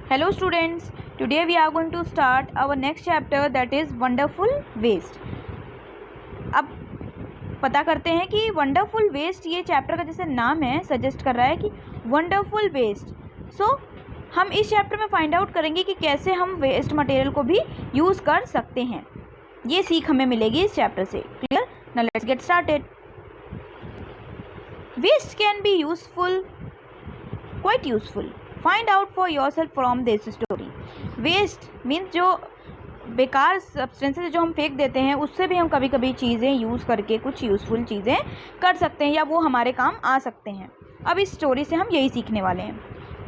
Hello students, today we are going to start our next chapter that is wonderful waste. अब पता करते हैं कि वंडरफुल वेस्ट ये चैप्टर का जैसे नाम है सजेस्ट कर रहा है कि वंडरफुल वेस्ट. सो हम इस चैप्टर में फाइंड आउट करेंगे कि कैसे हम वेस्ट मटेरियल को भी यूज़ कर सकते हैं. ये सीख हमें मिलेगी इस चैप्टर से. Clear? Now let's get started. Waste can be useful, quite useful. Find out for yourself from this story. Waste means जो बेकार सब्सटेंसेस जो हम फेंक देते हैं उससे भी हम कभी कभी चीज़ें यूज़ करके कुछ यूज़फुल चीज़ें कर सकते हैं या वो हमारे काम आ सकते हैं. अब इस स्टोरी से हम यही सीखने वाले हैं.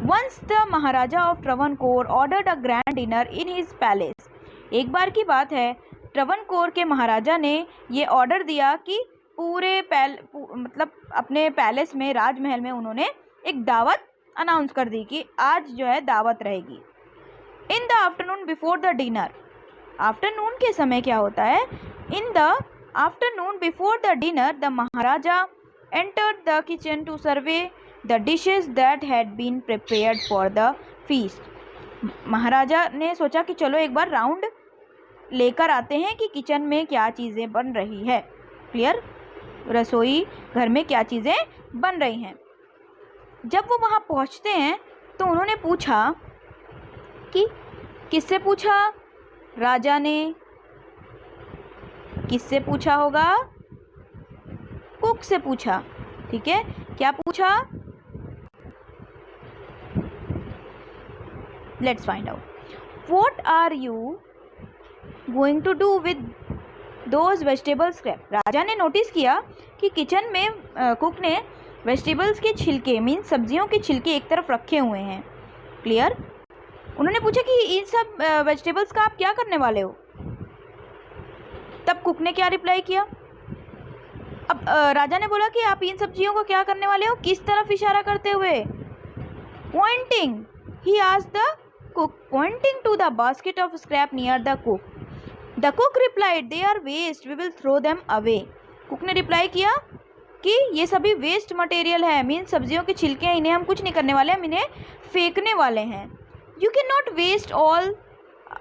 Once the maharaja of Travancore ordered a grand dinner in his palace. एक बार की बात है, ट्रवनकोर के महाराजा ने ये ऑर्डर दिया कि पूरे मतलब अपने पैलेस में, राजमहल में उन्होंने एक दावत अनाउंस कर दी कि आज जो है दावत रहेगी. In the afternoon before the dinner. Afternoon के समय क्या होता है? In the afternoon before the dinner the maharaja entered the kitchen to survey the dishes that had been prepared for the feast. महाराजा ने सोचा कि चलो एक बार राउंड लेकर आते हैं कि किचन में क्या चीज़ें बन रही है. क्लियर? रसोई घर में क्या चीज़ें बन रही हैं. जब वो वहाँ पहुँचते हैं तो उन्होंने पूछा कि किससे पूछा? राजा ने. किससे पूछा होगा? कुक से पूछा. ठीक है, क्या पूछा? Let's find out. What are you going to do with those vegetable scrap. राजा ने नोटिस किया कि किचन में कुक ने वेजिटेबल्स के छिलके मीन्स सब्जियों के छिलके एक तरफ रखे हुए हैं. क्लियर? उन्होंने पूछा कि इन सब वेजिटेबल्स का आप क्या करने वाले हो. तब कुक ने क्या रिप्लाई किया? अब राजा ने बोला कि आप इन सब्जियों को क्या करने वाले हो. किस तरफ इशारा करते हुए? Pointing. He asked the cook pointing to the basket of scrap near the cook. The cook replied they are waste, we will throw them away. Cook ने रिप्लाई किया कि ये सभी वेस्ट मटेरियल है, मीन्स सब्जियों के छिलके हैं, इन्हें हम कुछ नहीं करने वाले, हम इन्हें फेंकने वाले हैं. You can not waste all.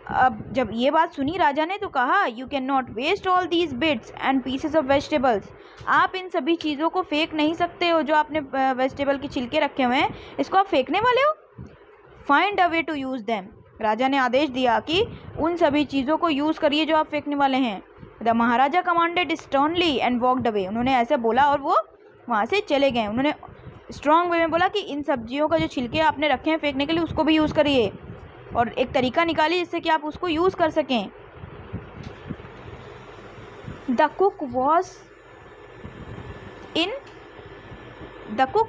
अब जब ये बात सुनी राजा ने तो कहा you can not waste all these bits and pieces of vegetables. आप इन सभी चीज़ों को फेंक नहीं सकते हो. जो आपने वेजिटेबल के छिलके रखे हुए हैं इसको आप फेंकने वाले हो. Find a way to use them. राजा ने आदेश दिया कि उन सभी चीज़ों को यूज़ करिए जो आप फेंकने वाले हैं. The Maharaja commanded sternly and walked away. उन्होंने ऐसे बोला और वो वहाँ से चले गए. उन्होंने स्ट्रॉन्ग वे में बोला कि इन सब्जियों का जो छिलके आपने रखे हैं फेंकने के लिए उसको भी यूज़ करिए और एक तरीका निकालिए जिससे कि आप उसको यूज़ कर सकें. The cook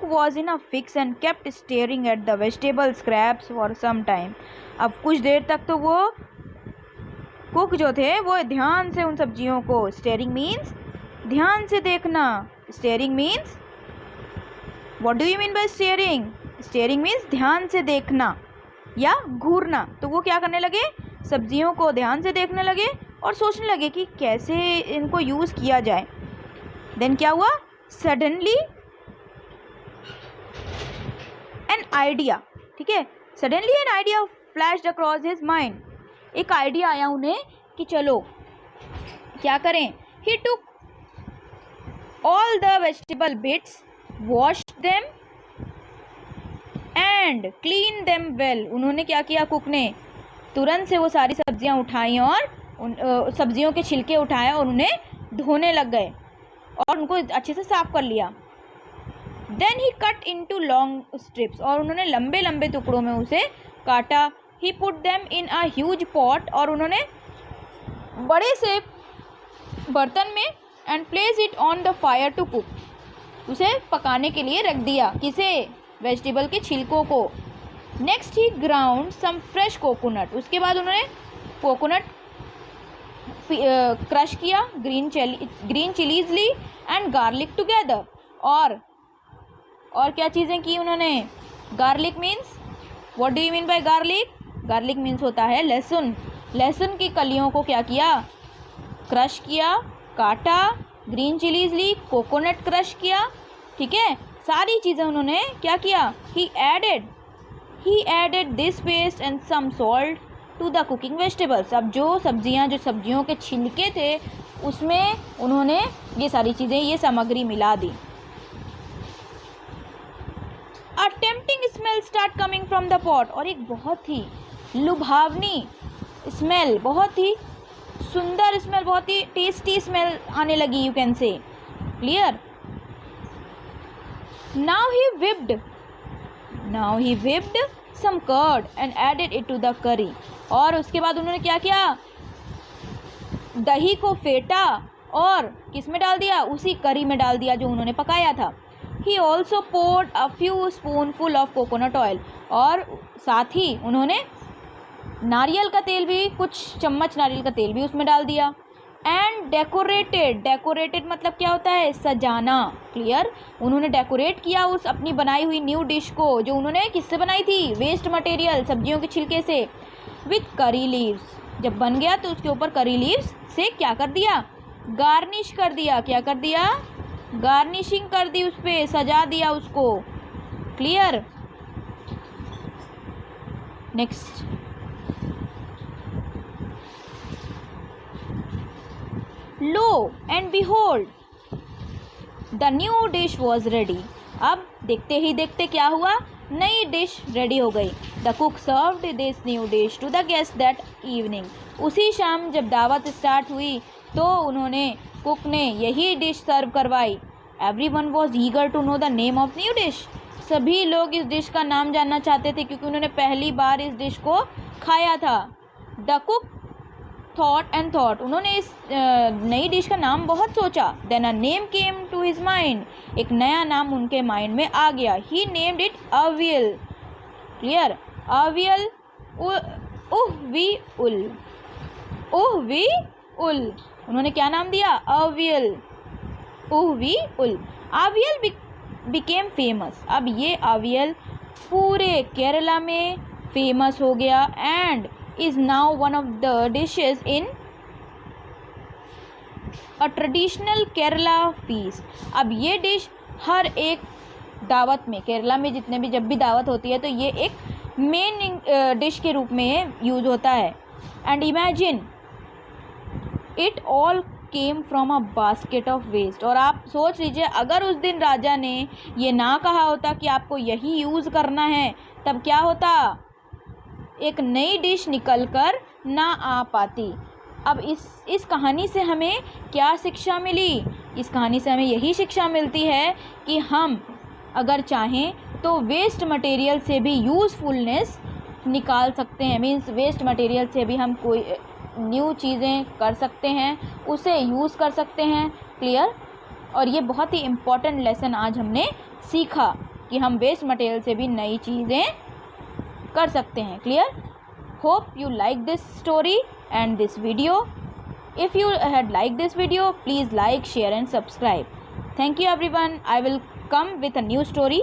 was in a fix and kept staring at the vegetable scraps for some time. अब कुछ देर तक तो वो कुक जो थे वो ध्यान से उन सब्जियों को, स्टेयरिंग मीन्स ध्यान से देखना. Steering means what do you mean bye steering? Steering means ध्यान से देखना या घूरना. तो वो क्या करने लगे? सब्जियों को ध्यान से देखने लगे और सोचने लगे कि कैसे इनको यूज़ किया जाए. देन क्या हुआ? Suddenly an idea. ठीक है, suddenly an idea flashed across his mind. एक आइडिया आया उन्हें कि चलो क्या करें. He took all the vegetable bits, washed them and clean them well. उन्होंने क्या किया? कुक ने तुरंत से वो सारी सब्जियां उठाई और उन सब्जियों के छिलके उठाए और उन्हें धोने लग गए और उनको अच्छे से साफ कर लिया. Then he cut into long strips. और उन्होंने लंबे लंबे टुकड़ों में उसे काटा. He put them in a huge pot. और उन्होंने बड़े से बर्तन में and place it on the fire to cook. उसे पकाने के लिए रख दिया. किसे? वेजिटेबल के छिलकों को. Next he ground some fresh coconut. उसके बाद उन्होंने कोकोनट क्रश किया. ग्रीन चिलीज ली एंड गार्लिक टुगेदर. और क्या चीज़ें की उन्होंने? Garlic means what do you mean by garlic? Garlic means होता है लहसुन. लहसुन की कलियों को क्या किया? क्रश किया, काटा. ग्रीन चिलीज ली, कोकोनट क्रश किया. ठीक है, सारी चीज़ें उन्होंने क्या किया? He he added this paste and some salt to the cooking vegetables. अब जो सब्जियों के छिलके थे उसमें उन्होंने ये सारी चीज़ें, ये सामग्री मिला दी। A tempting smell start coming from the pot, और एक बहुत ही लुभावनी स्मेल, बहुत ही सुंदर स्मेल, बहुत ही टेस्टी स्मेल आने लगी, you can say. Clear? Now he whipped some curd and added it to the curry। और उसके बाद उन्होंने क्या किया, दही को फेंटा और किस में डाल दिया, उसी करी में डाल दिया जो उन्होंने पकाया था। He also poured a few spoonful of coconut oil, और साथ ही उन्होंने नारियल का तेल भी, कुछ चम्मच नारियल का तेल भी उसमें डाल दिया। एंड डेकोरेटेड मतलब क्या होता है, सजाना। क्लियर? उन्होंने डेकोरेट किया उस अपनी बनाई हुई न्यू डिश को, जो उन्होंने किससे बनाई थी, वेस्ट मटेरियल, सब्जियों के छिलके से, विथ करी लीव्स। जब बन गया तो उसके ऊपर करी लीव्स से क्या कर दिया, गार्निश कर दिया। क्या कर दिया, गार्निशिंग कर दी, उस पर सजा दिया उसको। Clear? Next, low and behold the new dish was ready. अब देखते ही देखते क्या हुआ, नई डिश रेडी हो गई। The cook served this new dish to the guest that evening. उसी शाम जब दावत स्टार्ट हुई तो उन्होंने, कुक ने यही डिश सर्व करवाई। Everyone was eager to know the name of new dish. सभी लोग इस डिश का नाम जानना चाहते थे क्योंकि उन्होंने पहली बार इस डिश को खाया था। द कुक थॉट, उन्होंने इस नई डिश का नाम बहुत सोचा। Then a name came to his mind, एक नया नाम उनके माइंड में आ गया। He named it aviyal. Clear? Aviyal, उल। उन्होंने क्या नाम दिया, अवियल, उल। Aviyal became famous. अब ये अवियल पूरे केरला में फेमस हो गया and is now one of the dishes in a traditional Kerala feast। अब ये डिश हर एक दावत में, केरला में जितने भी, जब भी दावत होती है तो ये एक मेन डिश के रूप में यूज होता है। And imagine it all came from a basket of waste. और आप सोच लीजिए, अगर उस दिन राजा ने ये ना कहा होता कि आपको यही यूज़ करना है, तब क्या होता, एक नई डिश निकलकर ना आ पाती। अब इस कहानी से हमें क्या शिक्षा मिली, इस कहानी से हमें यही शिक्षा मिलती है कि हम अगर चाहें तो वेस्ट मटेरियल से भी यूज़फुलनेस निकाल सकते हैं। मीन्स वेस्ट मटेरियल से भी हम कोई न्यू चीज़ें कर सकते हैं, उसे यूज़ कर सकते हैं। क्लियर? और ये बहुत ही इम्पॉर्टेंट लेसन आज हमने सीखा कि हम वेस्ट मटेरियल से भी नई चीज़ें कर सकते हैं। Clear? Hope you like this story and this video. If you had like this video, please like, share and subscribe. Thank you everyone. I will come with a new story